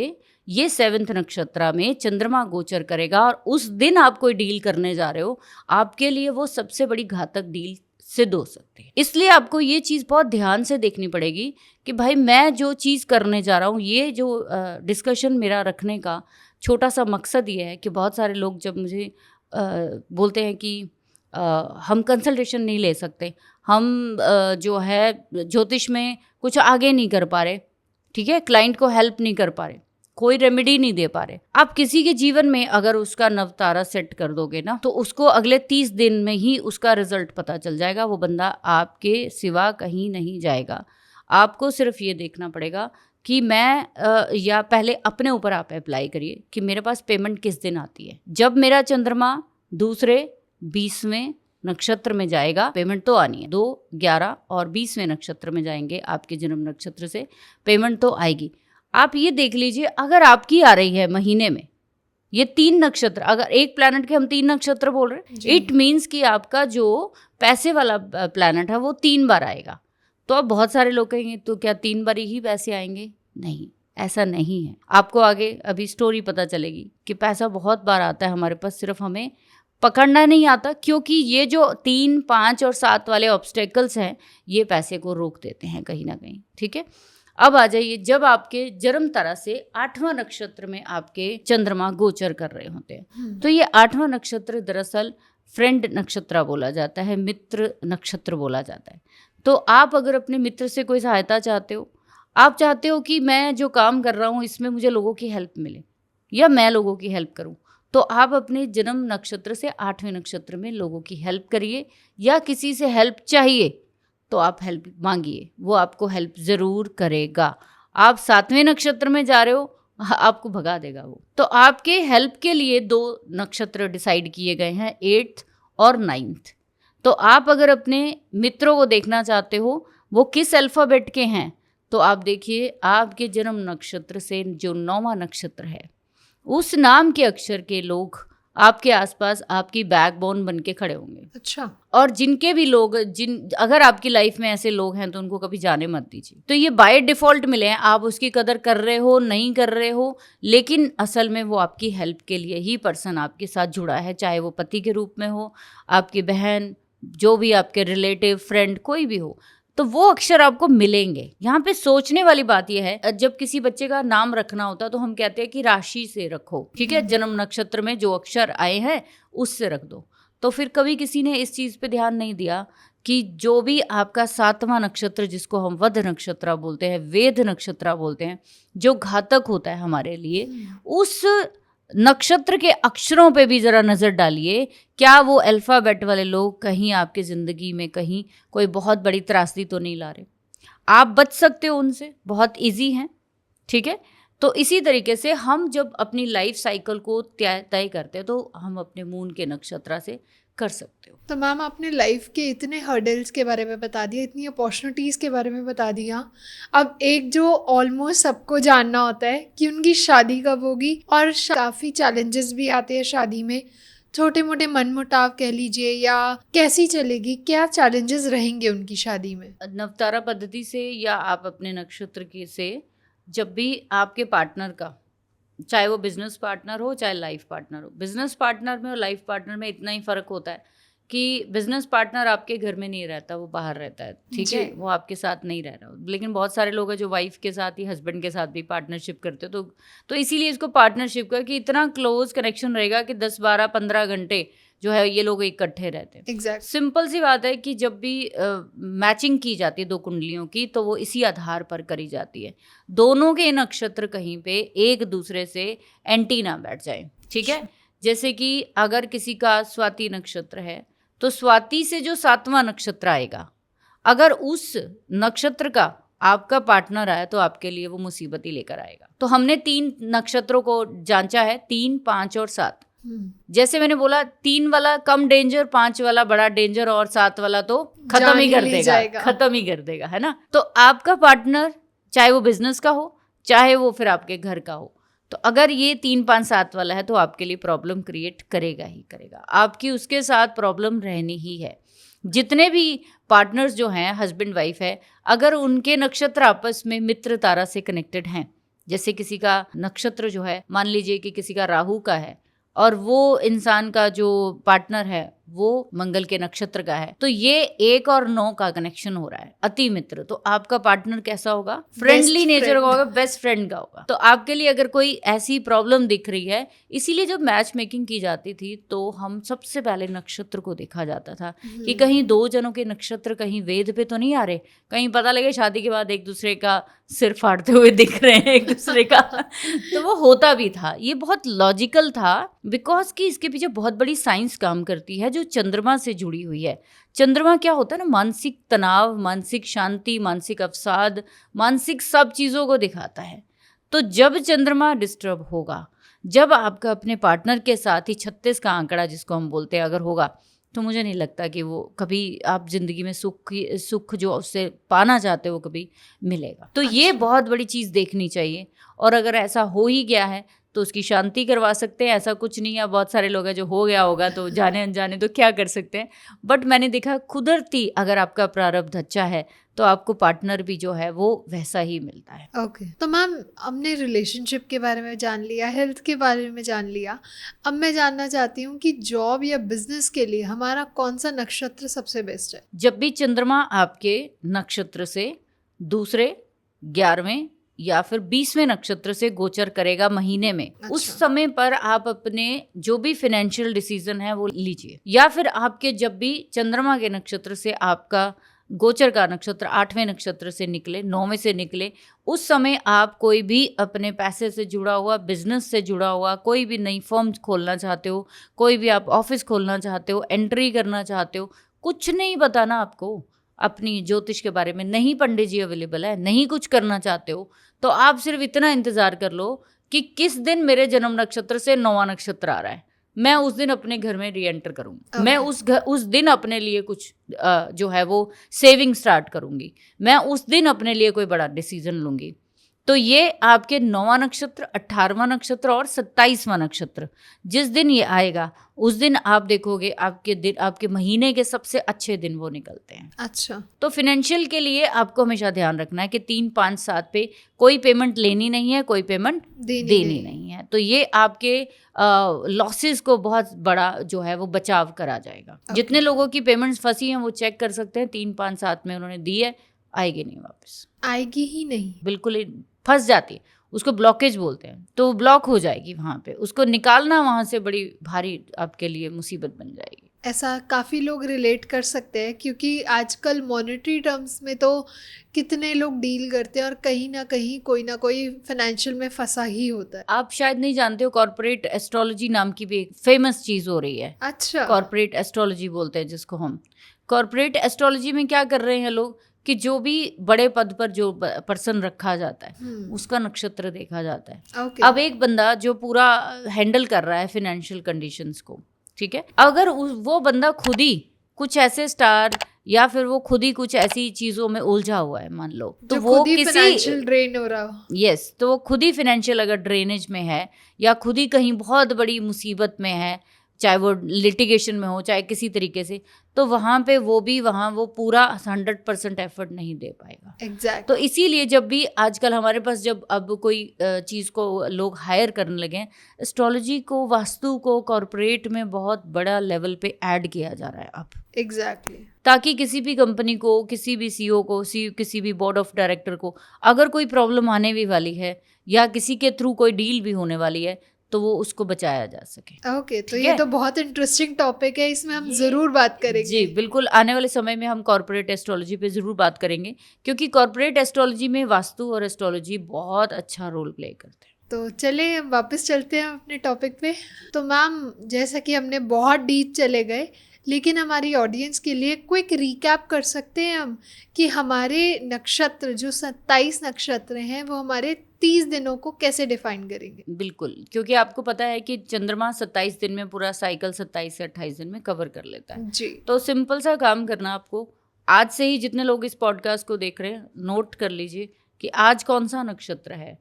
ये 7th नक्षत्र में चंद्रमा गोचर करेगा और उस दिन आप कोई डील करने जा रहे हो, आपके लिए वो सबसे बड़ी घातक डील सिद्ध हो सकती है। इसलिए आपको ये चीज़ बहुत ध्यान से देखनी पड़ेगी कि भाई मैं जो चीज़ करने जा रहा हूँ, ये जो डिस्कशन मेरा रखने का छोटा सा मकसद ये है कि बहुत सारे लोग जब मुझे बोलते हैं कि हम कंसल्टेशन नहीं ले सकते, हम जो है ज्योतिष में कुछ आगे नहीं कर पा रहे, ठीक है, क्लाइंट को हेल्प नहीं कर पा रहे, कोई रेमेडी नहीं दे पा रहे। आप किसी के जीवन में अगर उसका नवतारा सेट कर दोगे ना, तो उसको अगले 30 दिन में ही उसका रिजल्ट पता चल जाएगा। वो बंदा आपके सिवा कहीं नहीं जाएगा। आपको सिर्फ ये देखना पड़ेगा कि मैं या पहले अपने ऊपर आप अप्लाई करिए कि मेरे पास पेमेंट किस दिन आती है। जब मेरा चंद्रमा दूसरे 20वें नक्षत्र में जाएगा, पेमेंट तो आनी है। 2, 11 और 20वें नक्षत्र में जाएंगे आपके जन्म नक्षत्र से, पेमेंट तो आएगी। आप ये देख लीजिए, अगर आपकी आ रही है महीने में ये 3 नक्षत्र, अगर एक प्लैनेट के हम 3 नक्षत्र बोल रहे हैं, इट मीन्स कि आपका जो पैसे वाला प्लैनेट है वो 3 बार आएगा। तो अब बहुत सारे लोग कहेंगे तो क्या 3 बार ही पैसे आएंगे? नहीं, ऐसा नहीं है। आपको आगे अभी स्टोरी पता चलेगी कि पैसा बहुत बार आता है हमारे पास, सिर्फ हमें पकड़ना नहीं आता, क्योंकि ये जो 3, 5 और 7 वाले ऑब्स्टेकल्स हैं ये पैसे को रोक देते हैं कहीं ना कहीं, ठीक है। अब आ जाइए, जब आपके जन्म तारा से 8वां नक्षत्र में आपके चंद्रमा गोचर कर रहे होते हैं, तो ये 8वां नक्षत्र दरअसल फ्रेंड नक्षत्र बोला जाता है, मित्र नक्षत्र बोला जाता है। तो आप अगर अपने मित्र से कोई सहायता चाहते हो, आप चाहते हो कि मैं जो काम कर रहा हूँ इसमें मुझे लोगों की हेल्प मिले या मैं लोगों की हेल्प करूँ, तो आप अपने जन्म नक्षत्र से 8वें नक्षत्र में लोगों की हेल्प करिए, या किसी से हेल्प चाहिए तो आप हेल्प मांगिए, वो आपको हेल्प ज़रूर करेगा। आप 7वें नक्षत्र में जा रहे हो, आपको भगा देगा वो। तो आपके हेल्प के लिए 2 नक्षत्र डिसाइड किए गए हैं, 8th और 9th। तो आप अगर अपने मित्रों को देखना चाहते हो वो किस अल्फ़ाबेट के हैं, तो आप देखिए आपके जन्म नक्षत्र से जो 9वां नक्षत्र है, उस नाम के अक्षर के लोग आपके आसपास आपकी बैकबोन बन के खड़े होंगे। अच्छा। और जिनके भी लोग अगर आपकी लाइफ में ऐसे लोग हैं तो उनको कभी जाने मत दीजिए। तो ये बाय डिफ़ॉल्ट मिले हैं, आप उसकी कदर कर रहे हो नहीं कर रहे हो, लेकिन असल में वो आपकी हेल्प के लिए ही पर्सन आपके साथ जुड़ा है, चाहे वो पति के रूप में हो, आपकी बहन, जो भी आपके रिलेटिव, फ्रेंड, कोई भी हो, तो वो अक्षर आपको मिलेंगे। यहाँ पे सोचने वाली बात यह है, जब किसी बच्चे का नाम रखना होता है तो हम कहते हैं कि राशि से रखो, ठीक है, जन्म नक्षत्र में जो अक्षर आए हैं उससे रख दो। तो फिर कभी किसी ने इस चीज़ पे ध्यान नहीं दिया कि जो भी आपका 7वां नक्षत्र, जिसको हम वध नक्षत्र बोलते हैं, वेद नक्षत्र बोलते हैं, जो घातक होता है हमारे लिए, उस नक्षत्र के अक्षरों पे भी ज़रा नज़र डालिए। क्या वो अल्फ़ाबेट वाले लोग कहीं आपकी ज़िंदगी में कहीं कोई बहुत बड़ी त्रासदी तो नहीं ला रहे? आप बच सकते हो उनसे, बहुत इजी हैं, ठीक है। तो इसी तरीके से हम जब अपनी लाइफ साइकिल को तय करते हैं तो हम अपने मून के नक्षत्र से कर सकते हो। तो मैम आपने लाइफ के इतने हर्डल्स के बारे में बता दिया, इतनी अपॉर्चुनिटीज़ के बारे में बता दिया। अब एक जो ऑलमोस्ट सबको जानना होता है कि उनकी शादी कब होगी, और काफ़ी चैलेंजेस भी आते हैं शादी में, छोटे मोटे मनमुटाव कह लीजिए, या कैसी चलेगी, क्या चैलेंजेस रहेंगे उनकी शादी में? नवतारा पद्धति से या आप अपने नक्षत्र के से, जब भी आपके पार्टनर का, चाहे वो बिजनेस पार्टनर हो चाहे लाइफ पार्टनर हो, बिजनेस पार्टनर में और लाइफ पार्टनर में इतना ही फ़र्क होता है कि बिजनेस पार्टनर आपके घर में नहीं रहता, वो बाहर रहता है, ठीक है, वो आपके साथ नहीं रह रहा। लेकिन बहुत सारे लोग हैं जो वाइफ के साथ ही हस्बैंड के साथ भी पार्टनरशिप करते हो, तो इसीलिए इसको पार्टनरशिप का कि इतना क्लोज कनेक्शन रहेगा कि 10, 12, 15 घंटे जो है ये लोग इकट्ठे रहते हैं। एग्जैक्ट। सिंपल सी बात है कि जब भी मैचिंग की जाती है 2 कुंडलियों की, तो वो इसी आधार पर करी जाती है, दोनों के नक्षत्र कहीं पे एक दूसरे से एंटी ना बैठ जाए, ठीक है। जैसे कि अगर किसी का स्वाति नक्षत्र है तो स्वाति से जो 7वां नक्षत्र आएगा, अगर उस नक्षत्र का आपका पार्टनर आया तो आपके लिए वो मुसीबत ही लेकर आएगा। तो हमने 3 नक्षत्रों को जांचा है, 3, 5 और 7। जैसे मैंने बोला 3 वाला कम डेंजर, 5 वाला बड़ा डेंजर और 7 वाला तो खत्म ही कर देगा, खत्म ही कर देगा, है ना। तो आपका पार्टनर चाहे वो बिजनेस का हो, चाहे वो फिर आपके घर का हो, तो अगर ये 3, 5, 7 वाला है तो आपके लिए प्रॉब्लम क्रिएट करेगा ही करेगा। आपकी उसके साथ प्रॉब्लम रहनी ही है। जितने भी पार्टनर्स जो हैं, हस्बैंड वाइफ है, अगर उनके नक्षत्र आपस में मित्र तारा से कनेक्टेड हैं, जैसे किसी का नक्षत्र जो है, मान लीजिए कि किसी का राहु का है और वो इंसान का जो पार्टनर है वो मंगल के नक्षत्र का है, तो ये 1 और 9 का कनेक्शन हो रहा है, अति मित्र। तो आपका पार्टनर कैसा होगा? फ्रेंडली नेचर का होगा, बेस्ट फ्रेंड का होगा। तो आपके लिए अगर कोई ऐसी प्रॉब्लम दिख रही है, इसीलिए जब मैच मेकिंग की जाती थी तो हम सबसे पहले नक्षत्र को देखा जाता था कि कहीं 2 जनों के नक्षत्र कहीं वेद पे तो नहीं आ रहे, कहीं पता लगे शादी के बाद एक दूसरे का सिर फाड़ते हुए दिख रहे हैं एक दूसरे का। तो वो होता भी था, ये बहुत लॉजिकल था, बिकॉज कि इसके पीछे बहुत बड़ी साइंस काम करती है जो चंद्रमा से जुड़ी हुई है। चंद्रमा क्या होता है ना, मानसिक तनाव, मानसिक शांति, मानसिक अवसाद, मानसिक सब चीज़ों को दिखाता है। तो जब चंद्रमा डिस्टर्ब होगा, जब आपका अपने पार्टनर के साथ ही 36 का आंकड़ा जिसको हम बोलते हैं अगर होगा, तो मुझे नहीं लगता कि वो कभी आप जिंदगी में सुख जो उससे पाना चाहते हो कभी मिलेगा। तो ये बहुत बड़ी चीज़ देखनी चाहिए। और अगर ऐसा हो ही गया है तो उसकी शांति करवा सकते हैं, ऐसा कुछ नहीं है। बहुत सारे लोग हैं जो हो गया होगा तो जाने अनजाने तो क्या कर सकते हैं, बट मैंने देखा कुदरती अगर आपका प्रारब्ध अच्छा है तो आपको पार्टनर भी जो है वो वैसा ही मिलता है। ओके तो मैम हमने रिलेशनशिप के बारे में जान लिया, हेल्थ के बारे में जान लिया, अब मैं जानना चाहती हूँ कि जॉब या बिजनेस के लिए हमारा कौन सा नक्षत्र सबसे बेस्ट है? जब भी चंद्रमा आपके नक्षत्र से दूसरे, 11वें या फिर 20वें नक्षत्र से गोचर करेगा महीने में, उस समय पर आप अपने जो भी फाइनेंशियल डिसीजन है वो लीजिए। या फिर आपके जब भी चंद्रमा के नक्षत्र से आपका गोचर का नक्षत्र 8वें नक्षत्र से निकले, 9वें से निकले, उस समय आप कोई भी अपने पैसे से जुड़ा हुआ, बिजनेस से जुड़ा हुआ कोई भी नई फर्म खोलना चाहते हो, कोई भी आप ऑफिस खोलना चाहते हो, एंट्री करना चाहते हो, कुछ नहीं बताना आपको अपनी ज्योतिष के बारे में, नहीं पंडित जी अवेलेबल है, नहीं कुछ करना चाहते हो, तो आप सिर्फ इतना इंतजार कर लो कि किस दिन मेरे जन्म नक्षत्र से 9वां नक्षत्र आ रहा है, मैं उस दिन अपने घर में री एंटर करूँगी। मैं उस दिन अपने लिए कुछ जो है वो सेविंग स्टार्ट करूँगी, मैं उस दिन अपने लिए कोई बड़ा डिसीजन लूँगी। तो ये आपके 9वां नक्षत्र, 18वां नक्षत्र और 27वां नक्षत्र जिस दिन ये आएगा उस दिन आप देखोगे आपके दिन, आपके महीने के सबसे अच्छे दिन वो निकलते हैं। अच्छा, तो फिनेंशियल के लिए आपको हमेशा ध्यान रखना है कि 3, 5, 7 पे कोई पेमेंट लेनी नहीं है, कोई पेमेंट देनी नहीं है। तो ये आपके लॉसेस को बहुत बड़ा जो है वो बचाव करा जाएगा। जितने लोगों की पेमेंट्स फंसी हैं वो चेक कर सकते हैं, 3, 5, 7 में उन्होंने दी है, आएगी नहीं वापस, आएगी ही नहीं, बिल्कुल ही फंस जाती है, उसको ब्लॉकेज बोलते हैं। तो वो ब्लॉक हो जाएगी वहाँ पे, उसको निकालना वहाँ से बड़ी भारी आपके लिए मुसीबत बन जाएगी। ऐसा काफ़ी लोग रिलेट कर सकते हैं क्योंकि आजकल मॉनेटरी टर्म्स में तो कितने लोग डील करते हैं और कहीं ना कहीं कोई ना कोई फाइनेंशियल में फंसा ही होता है। आप शायद नहीं जानते हो, कॉर्पोरेट एस्ट्रोलॉजी नाम की भी एक फेमस चीज़ हो रही है। अच्छा, कॉर्पोरेट एस्ट्रोलॉजी बोलते हैं जिसको हम। कॉर्पोरेट एस्ट्रोलॉजी में क्या कर रहे हैं लोग कि जो भी बड़े पद पर जो पर्सन रखा जाता है उसका नक्षत्र देखा जाता है। अब एक बंदा जो पूरा हैंडल कर रहा है फाइनेंशियल कंडीशंस को, ठीक है, अगर वो बंदा खुद ही कुछ ऐसे स्टार या फिर वो खुद ही कुछ ऐसी चीजों में उलझा हुआ है, मान लो, तो वो किसी फाइनेंशियल ड्रेन हो रहा हो, यस, तो वो खुद ही फाइनेंशियल अगर ड्रेनेज में है या खुद ही कहीं बहुत बड़ी मुसीबत में है, चाहे वो लिटिगेशन में हो चाहे किसी तरीके से, तो वहाँ पे वो भी वो पूरा 100% एफर्ट नहीं दे पाएगा। Exactly. तो इसीलिए जब भी आजकल हमारे पास जब अब कोई चीज़ को लोग हायर करने लगे, एस्ट्रोलॉजी को, वास्तु को कॉर्पोरेट में बहुत बड़ा लेवल पे ऐड किया जा रहा है अब। Exactly. ताकि किसी भी कंपनी को, किसी भी सीईओ को, किसी भी बोर्ड ऑफ डायरेक्टर को अगर कोई प्रॉब्लम आने भी वाली है या किसी के थ्रू कोई डील भी होने वाली है तो वो उसको बचाया जा सके। ओके, तो ये तो बहुत इंटरेस्टिंग टॉपिक है, इसमें हम ज़रूर बात करेंगे। जी बिल्कुल, आने वाले समय में हम कॉर्पोरेट एस्ट्रोलॉजी पे ज़रूर बात करेंगे क्योंकि कॉर्पोरेट एस्ट्रोलॉजी में वास्तु और एस्ट्रोलॉजी बहुत अच्छा रोल प्ले करते हैं। तो चले वापस चलते हैं अपने टॉपिक पे। तो मैम, जैसा कि हमने बहुत डीप चले गए, लेकिन हमारी ऑडियंस के लिए क्विक रिकैप कर सकते हैं हम कि हमारे नक्षत्र जो 27 नक्षत्र हैं वो हमारे 30 दिनों को कैसे डिफाइन करेंगे। बिल्कुल, क्योंकि आपको पता है कि चंद्रमा 27 दिन में पूरा साइकिल 27 से 28 दिन में कवर कर लेता है जी। तो सिंपल सा काम करना आपको, आज से ही जितने लोग इस पॉडकास्ट को देख रहे हैं नोट कर लीजिए कि आज कौन सा नक्षत्र है।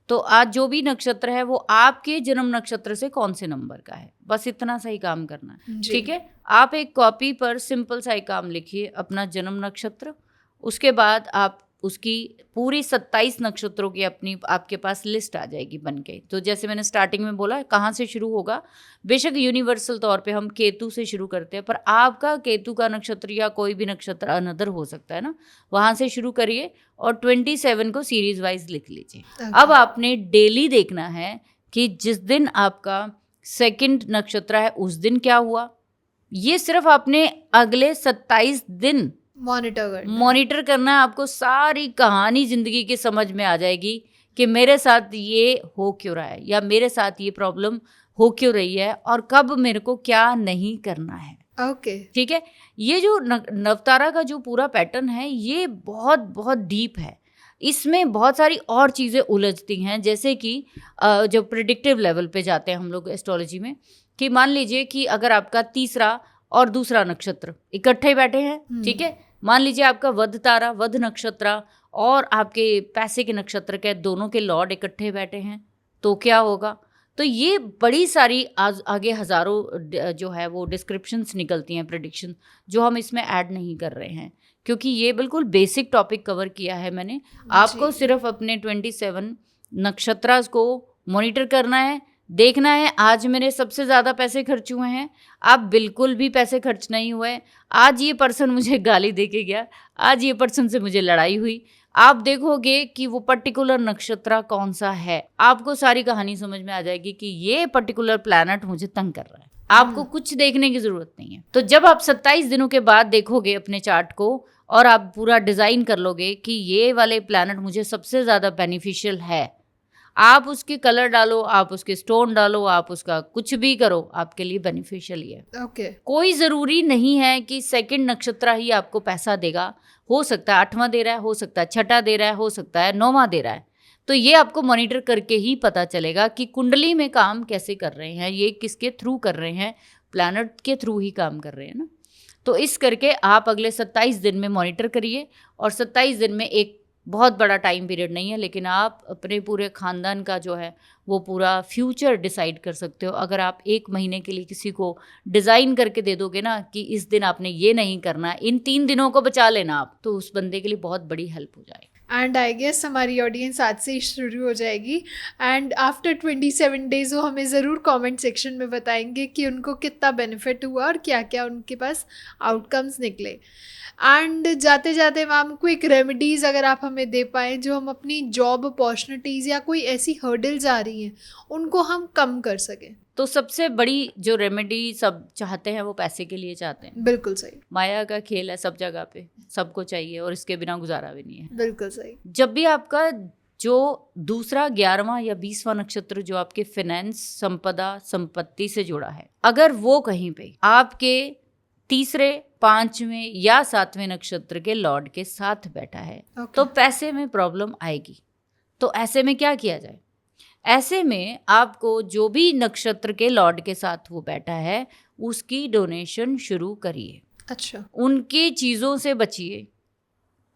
तो आज जो भी नक्षत्र है वो आपके जन्म नक्षत्र से कौन से नंबर का है, बस इतना सा ही काम करना है। जी। ठीक है, आप एक कॉपी पर सिंपल सा एक काम लिखिए, अपना जन्म नक्षत्र, उसके बाद आप उसकी पूरी 27 नक्षत्रों की अपनी आपके पास लिस्ट आ जाएगी बन के। तो जैसे मैंने स्टार्टिंग में बोला कहाँ से शुरू होगा, बेशक यूनिवर्सल तौर पे हम केतु से शुरू करते हैं, पर आपका केतु का नक्षत्र या कोई भी नक्षत्र अनदर हो सकता है ना, वहाँ से शुरू करिए और 27 को सीरीज वाइज लिख लीजिए। अब आपने डेली देखना है कि जिस दिन आपका सेकंड नक्षत्र है उस दिन क्या हुआ, ये सिर्फ आपने अगले 27 दिन मॉनिटर करना है। आपको सारी कहानी जिंदगी की समझ में आ जाएगी कि मेरे साथ ये हो क्यों रहा है या मेरे साथ ये प्रॉब्लम हो क्यों रही है और कब मेरे को क्या नहीं करना है। ओके। ठीक है, ये जो नवतारा का जो पूरा पैटर्न है ये बहुत बहुत डीप है, इसमें बहुत सारी और चीज़ें उलझती हैं। जैसे कि जो प्रिडिक्टिव लेवल पे जाते हैं हम लोग एस्ट्रोलॉजी में, कि मान लीजिए कि अगर आपका तीसरा और दूसरा नक्षत्र इकट्ठे बैठे हैं, ठीक है, मान लीजिए आपका वध तारा, वध नक्षत्र और आपके पैसे के नक्षत्र के दोनों के लॉर्ड इकट्ठे बैठे हैं, तो क्या होगा। तो ये बड़ी सारी आगे हज़ारों जो है वो डिस्क्रिप्शंस निकलती हैं, प्रेडिक्शन, जो हम इसमें ऐड नहीं कर रहे हैं क्योंकि ये बिल्कुल बेसिक टॉपिक कवर किया है मैंने। आपको सिर्फ अपने 27 नक्षत्र को मॉनिटर करना है, देखना है आज मेरे सबसे ज़्यादा पैसे खर्च हुए हैं, आप बिल्कुल भी पैसे खर्च नहीं हुए, आज ये पर्सन मुझे गाली दे के गया, आज ये पर्सन से मुझे लड़ाई हुई, आप देखोगे कि वो पर्टिकुलर नक्षत्र कौन सा है, आपको सारी कहानी समझ में आ जाएगी कि ये पर्टिकुलर प्लैनेट मुझे तंग कर रहा है। आपको कुछ देखने की जरूरत नहीं है। तो जब आप 27 दिनों के बाद देखोगे अपने चार्ट को और आप पूरा डिज़ाइन कर लोगे कि ये वाले प्लैनेट मुझे सबसे ज़्यादा बेनिफिशियल है, आप उसके कलर डालो, आप उसके स्टोन डालो, आप उसका कुछ भी करो, आपके लिए बेनिफिशियल ही है। ओके। कोई ज़रूरी नहीं है कि सेकंड नक्षत्र ही आपको पैसा देगा, हो सकता है 8वां दे रहा है, हो सकता है 6वां दे रहा है, हो सकता है 9वां दे रहा है। तो ये आपको मॉनिटर करके ही पता चलेगा कि कुंडली में काम कैसे कर रहे हैं, ये किसके थ्रू कर रहे हैं, प्लैनेट के थ्रू ही काम कर रहे हैं ना। तो इस करके आप अगले 27 दिन में मॉनिटर करिए, और 27 दिन में एक बहुत बड़ा टाइम पीरियड नहीं है, लेकिन आप अपने पूरे ख़ानदान का जो है वो पूरा फ्यूचर डिसाइड कर सकते हो। अगर आप 1 महीने के लिए किसी को डिज़ाइन करके दे दोगे ना कि इस दिन आपने ये नहीं करना, इन 3 दिनों को बचा लेना आप, तो उस बंदे के लिए बहुत बड़ी हेल्प हो जाएगी। एंड आई गेस हमारी ऑडियंस आज से ही शुरू हो जाएगी, एंड आफ्टर 27 डेज़ वो हमें ज़रूर कमेंट सेक्शन में बताएंगे कि उनको कितना बेनिफिट हुआ और क्या क्या उनके पास आउटकम्स निकले। एंड जाते जाते मैम क्विक रेमेडीज़ अगर आप हमें दे पाएँ जो हम अपनी जॉब अपॉर्चुनिटीज़ या कोई ऐसी हर्डल्स आ रही हैं उनको हम कम कर सकें। तो सबसे बड़ी जो रेमेडी सब चाहते हैं वो पैसे के लिए चाहते हैं। बिल्कुल सही। माया का खेल है, सब जगह पे सबको चाहिए और इसके बिना गुजारा भी नहीं है। बिल्कुल सही। जब भी आपका जो दूसरा 11वां या 20वां नक्षत्र जो आपके फाइनेंस, संपदा, संपत्ति से जुड़ा है, अगर वो कहीं पे आपके तीसरे, 5वें या 7वें नक्षत्र के लॉर्ड के साथ बैठा है, तो पैसे में प्रॉब्लम आएगी। तो ऐसे में क्या किया जाए? ऐसे में आपको जो भी नक्षत्र के लॉर्ड के साथ वो बैठा है उसकी डोनेशन शुरू करिए। अच्छा। उनकी चीज़ों से बचिए,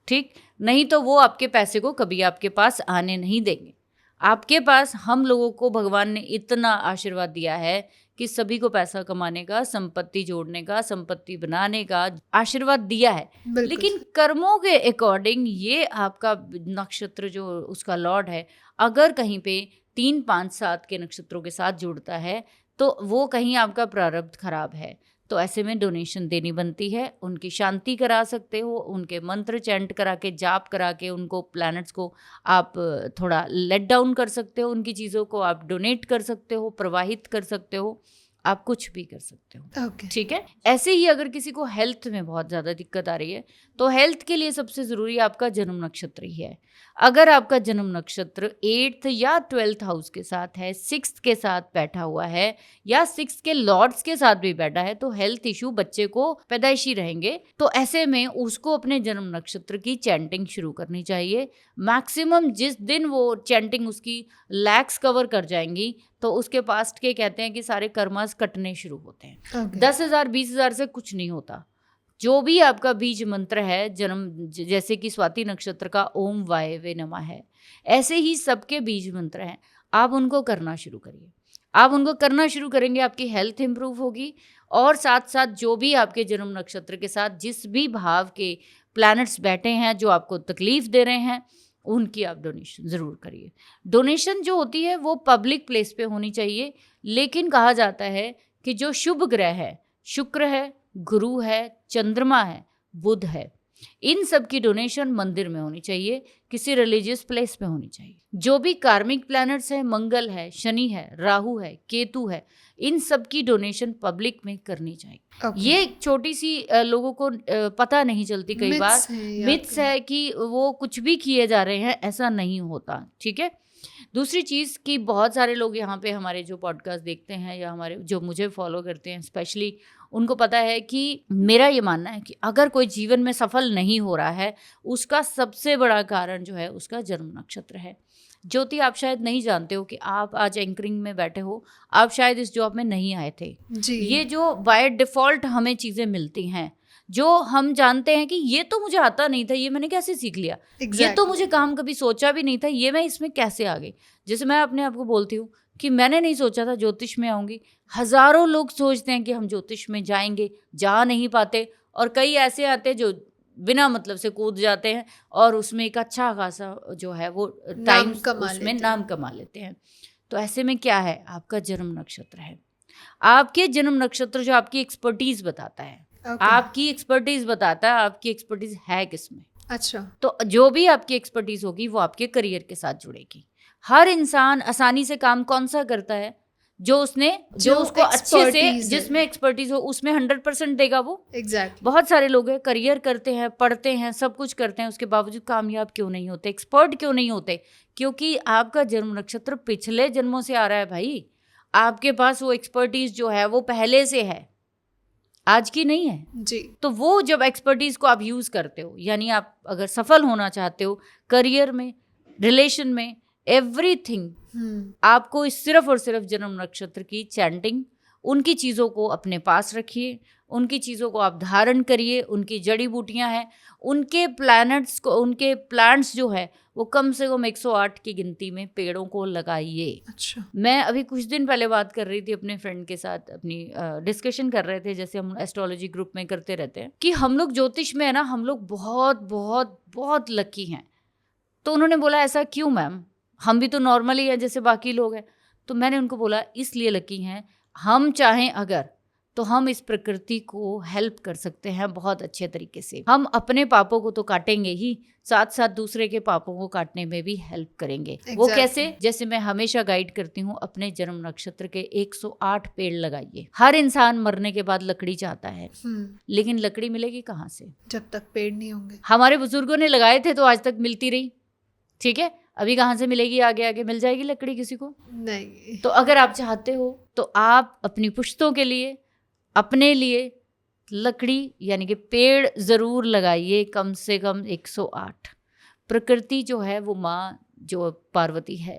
ठीक? नहीं तो वो आपके पैसे को कभी आपके पास आने नहीं देंगे। आपके पास हम लोगों को भगवान ने इतना आशीर्वाद दिया है कि सभी को पैसा कमाने का, संपत्ति जोड़ने का, संपत्ति बनाने का आशीर्वाद दिया है, लेकिन कर्मों के अकॉर्डिंग ये आपका नक्षत्र जो उसका लॉर्ड है अगर कहीं पे 3, 5, 7 के नक्षत्रों के साथ जुड़ता है तो वो कहीं आपका प्रारब्ध खराब है। तो ऐसे में डोनेशन देनी बनती है। उनकी शांति करा सकते हो, उनके मंत्र चैंट करा के, जाप करा के, उनको प्लैनेट्स को आप थोड़ा लेट डाउन कर सकते हो, उनकी चीज़ों को आप डोनेट कर सकते हो, प्रवाहित कर सकते हो। आप कुछ भी कर सकते हो। ओके। ठीक है। ऐसे ही अगर किसी को हेल्थ में बहुत ज़्यादा दिक्कत आ रही है तो हेल्थ के लिए सबसे ज़रूरी आपका जन्म नक्षत्र ही है। अगर आपका जन्म नक्षत्र 8th या 12th हाउस के साथ है, 6th के साथ बैठा हुआ है या 6th के लॉर्ड्स के साथ भी बैठा है तो हेल्थ इशू बच्चे को पैदाइशी रहेंगे। तो ऐसे में उसको अपने जन्म नक्षत्र की चैंटिंग शुरू करनी चाहिए। मैक्सिमम जिस दिन वो चैंटिंग उसकी लैक्स कवर कर जाएंगी तो उसके पास्ट के कहते हैं कि सारे कर्मास कटने शुरू होते हैं। ओके। 10,000 20,000 से कुछ नहीं होता। जो भी आपका बीज मंत्र है जन्म, जैसे कि स्वाति नक्षत्र का ओम वायवे नमः है, ऐसे ही सबके बीज मंत्र हैं। आप उनको करना शुरू करिए। आप उनको करना शुरू करेंगे, आपकी हेल्थ इंप्रूव होगी। और साथ साथ जो भी आपके जन्म नक्षत्र के साथ जिस भी भाव के प्लैनेट्स बैठे हैं जो आपको तकलीफ दे रहे हैं, उनकी आप डोनेशन ज़रूर करिए। डोनेशन जो होती है वो पब्लिक प्लेस पे होनी चाहिए, लेकिन कहा जाता है कि जो शुभ ग्रह है, शुक्र है, गुरु है, चंद्रमा है, बुध है, इन सब की डोनेशन मंदिर में होनी चाहिए, किसी रिलीजियस प्लेस पे होनी चाहिए। जो भी कार्मिक प्लैनेट्स है, मंगल है, शनि है, राहु है, केतु है, इन सब की डोनेशन पब्लिक में करनी चाहिए। Okay. ये एक छोटी सी लोगों को पता नहीं चलती कई बार, मिथ्स है कि वो कुछ भी किए जा रहे हैं, ऐसा नहीं होता। ठीक है। दूसरी चीज़ कि बहुत सारे लोग यहाँ पे हमारे जो पॉडकास्ट देखते हैं या हमारे जो मुझे फॉलो करते हैं स्पेशली, उनको पता है कि मेरा ये मानना है कि अगर कोई जीवन में सफल नहीं हो रहा है उसका सबसे बड़ा कारण जो है उसका जन्म नक्षत्र है। ज्योति, आप शायद नहीं जानते हो कि आप आज एंकरिंग में बैठे हो, आप शायद इस जॉब में नहीं आए थे जी। ये जो बाय डिफ़ॉल्ट हमें चीज़ें मिलती हैं, जो हम जानते हैं कि ये तो मुझे आता नहीं था, ये मैंने कैसे सीख लिया, ये तो मुझे काम कभी सोचा भी नहीं था, ये मैं इसमें कैसे आ गई। जैसे मैं अपने आप को बोलती हूँ कि मैंने नहीं सोचा था ज्योतिष में आऊँगी। हज़ारों लोग सोचते हैं कि हम ज्योतिष में जाएंगे, जा नहीं पाते, और कई ऐसे आते हैं जो बिना मतलब से कूद जाते हैं और उसमें एक अच्छा खासा जो है वो टाइम उसमें नाम कमा लेते हैं। तो ऐसे में क्या है, आपका जन्म नक्षत्र है। आपके जन्म नक्षत्र जो आपकी एक्सपर्टीज बताता है, आपकी एक्सपर्टीज बताता है आपकी एक्सपर्टीज है किसमें। अच्छा। तो जो भी आपकी एक्सपर्टीज होगी वो आपके करियर के साथ जुड़ेगी। हर इंसान आसानी से काम कौन सा करता है, जो उसको अच्छे से, जिसमें एक्सपर्टीज हो उसमें 100% देगा वो। Exactly. बहुत सारे लोग हैं करियर करते हैं, पढ़ते हैं, सब कुछ करते हैं, उसके बावजूद कामयाब क्यों नहीं होते, एक्सपर्ट क्यों नहीं होते? क्योंकि आपका जन्म नक्षत्र पिछले जन्मों से आ रहा है भाई। आपके पास वो एक्सपर्टीज जो है वो पहले से है, आज की नहीं है जी। तो वो जब एक्सपर्टीज को आप यूज करते हो, यानी आप अगर सफल होना चाहते हो करियर में, रिलेशन में, एवरीथिंग, आपको इस सिर्फ और सिर्फ जन्म नक्षत्र की चैंटिंग, उनकी चीज़ों को अपने पास रखिए, उनकी चीज़ों को आप धारण करिए। उनकी जड़ी बूटियां हैं, उनके प्लैनेट्स को, उनके प्लांट्स जो है वो कम से कम 108 की गिनती में पेड़ों को लगाइए। अच्छा। मैं अभी कुछ दिन पहले बात कर रही थी अपने फ्रेंड के साथ, अपनी डिस्कशन कर रहे थे, जैसे हम एस्ट्रोलॉजी ग्रुप में करते रहते हैं, कि हम लोग ज्योतिष में है ना, हम लोग बहुत बहुत बहुत लकी हैं। तो उन्होंने बोला ऐसा क्यों मैम, हम भी तो नॉर्मल ही हैं जैसे बाकी लोग हैं। तो मैंने उनको बोला इसलिए लकी हैं, हम चाहें अगर तो हम इस प्रकृति को हेल्प कर सकते हैं बहुत अच्छे तरीके से। हम अपने पापों को तो काटेंगे ही, साथ साथ दूसरे के पापों को काटने में भी हेल्प करेंगे। वो कैसे? जैसे मैं हमेशा गाइड करती हूँ, अपने जन्म नक्षत्र के 108 पेड़ लगाइए। हर इंसान मरने के बाद लकड़ी चाहता है, लेकिन लकड़ी मिलेगी कहाँ से जब तक पेड़ नहीं होंगे। हमारे बुजुर्गों ने लगाए थे तो आज तक मिलती रही, ठीक है, अभी कहाँ से मिलेगी? आगे आगे मिल जाएगी लकड़ी किसी को? नहीं। तो अगर आप चाहते हो तो आप अपनी पुश्तों के लिए, अपने लिए लकड़ी यानी कि पेड़ ज़रूर लगाइए, कम से कम 108। प्रकृति जो है वो माँ जो पार्वती है,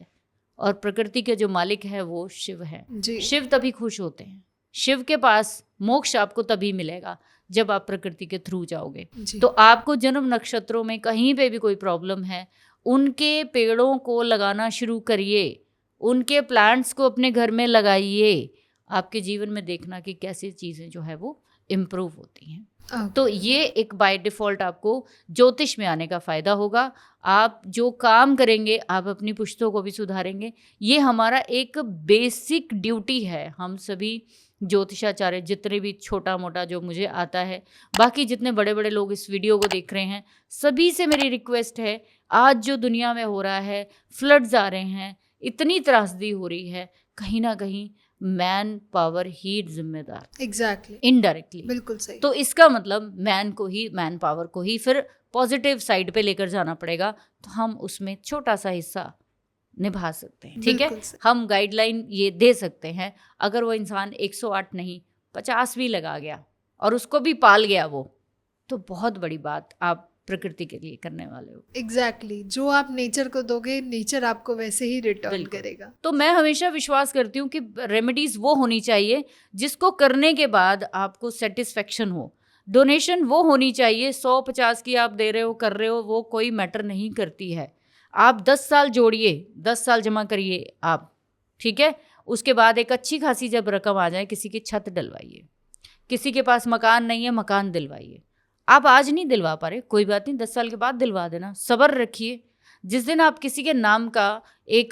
और प्रकृति के जो मालिक है वो शिव है। शिव तभी खुश होते हैं, शिव के पास मोक्ष आपको तभी मिलेगा जब आप प्रकृति के थ्रू जाओगे। तो आपको जन्म नक्षत्रों में कहीं पे भी कोई प्रॉब्लम है, उनके पेड़ों को लगाना शुरू करिए, उनके प्लांट्स को अपने घर में लगाइए। आपके जीवन में देखना कि कैसी चीज़ें जो है वो इम्प्रूव होती हैं। तो ये एक बाय डिफ़ॉल्ट आपको ज्योतिष में आने का फ़ायदा होगा। आप जो काम करेंगे, आप अपनी पुश्तों को भी सुधारेंगे। ये हमारा एक बेसिक ड्यूटी है। हम सभी ज्योतिषाचार्य, जितने भी छोटा मोटा जो मुझे आता है, बाकी जितने बड़े बड़े लोग इस वीडियो को देख रहे हैं, सभी से मेरी रिक्वेस्ट है, आज जो दुनिया में हो रहा है, फ्लड्स आ रहे हैं, इतनी त्रासदी हो रही है, कहीं ना कहीं मैन पावर ही जिम्मेदार, एग्जैक्टली, इनडायरेक्टली। बिल्कुल सही। तो इसका मतलब मैन पावर को ही फिर पॉजिटिव साइड पे लेकर जाना पड़ेगा, तो हम उसमें छोटा सा हिस्सा निभा सकते हैं, ठीक है। हम गाइडलाइन ये दे सकते हैं, अगर वो इंसान 108 नहीं 50 भी लगा गया और उसको भी पाल गया वो, तो बहुत बड़ी बात आप प्रकृति के लिए करने वाले हो। एग्जैक्टली, जो आप नेचर को दोगे नेचर आपको वैसे ही रिटर्न करेगा। तो मैं हमेशा विश्वास करती हूँ कि रेमेडीज वो होनी चाहिए जिसको करने के बाद आपको सेटिस्फेक्शन हो। डोनेशन वो होनी चाहिए 100-50 की आप दे रहे हो, कर रहे हो, वो कोई मैटर नहीं करती है। आप 10 साल जोड़िए, 10 साल जमा करिए आप, ठीक है। उसके बाद एक अच्छी खासी जब रकम आ जाए, किसी की छत डलवाइए, किसी के पास मकान नहीं है मकान दिलवाइए। आप आज नहीं दिलवा पा रहे, कोई बात नहीं, 10 साल के बाद दिलवा देना, सब्र रखिए। जिस दिन आप किसी के नाम का एक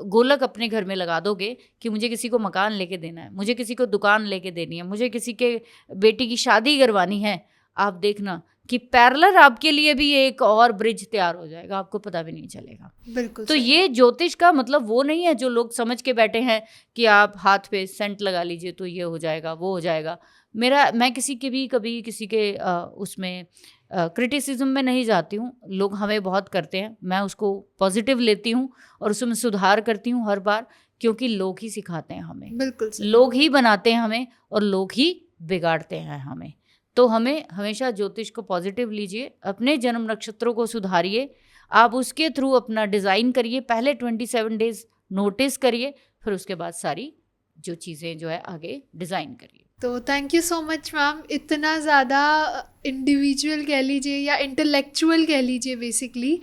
गोलक अपने घर में लगा दोगे कि मुझे किसी को मकान लेके देना है, मुझे किसी को दुकान लेके देनी है, मुझे किसी के बेटी की शादी करवानी है, आप देखना कि पैरेलल आपके लिए भी एक और ब्रिज तैयार हो जाएगा, आपको पता भी नहीं चलेगा। बिल्कुल। तो ये ज्योतिष का मतलब वो नहीं है जो लोग समझ के बैठे हैं कि आप हाथ पे सेंट लगा लीजिए तो ये हो जाएगा, वो हो जाएगा। मैं किसी के भी कभी किसी के उसमें क्रिटिसिज्म में नहीं जाती हूँ। लोग हमें बहुत करते हैं, मैं उसको पॉजिटिव लेती हूँ और उसमें सुधार करती हूँ हर बार, क्योंकि लोग ही सिखाते हैं हमें। बिल्कुल, लोग ही बनाते हैं हमें और लोग ही बिगाड़ते हैं हमें। तो हमें हमेशा ज्योतिष को पॉजिटिव लीजिए, अपने जन्म नक्षत्रों को सुधारिए, आप उसके थ्रू अपना डिज़ाइन करिए। पहले 27 डेज नोटिस करिए, फिर उसके बाद सारी जो चीज़ें जो है आगे डिज़ाइन करिए। तो thank you so much ma'am, इतना ज़्यादा इंडिविजुअल कह लीजिए या इंटेलेक्चुअल कह लीजिए, बेसिकली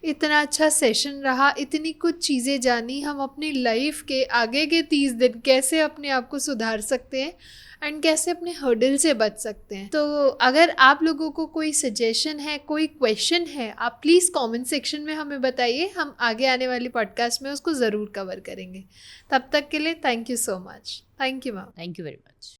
इतना अच्छा सेशन रहा, इतनी कुछ चीज़ें जानी, हम अपनी लाइफ के आगे के 30 दिन कैसे अपने आप को सुधार सकते हैं एंड कैसे अपने हर्डल से बच सकते हैं। तो अगर आप लोगों को कोई सजेशन है, कोई क्वेश्चन है, आप प्लीज़ कमेंट सेक्शन में हमें बताइए, हम आगे आने वाली पॉडकास्ट में उसको ज़रूर कवर करेंगे। तब तक के लिए thank you so much. Thank you ma'am. Thank you very much.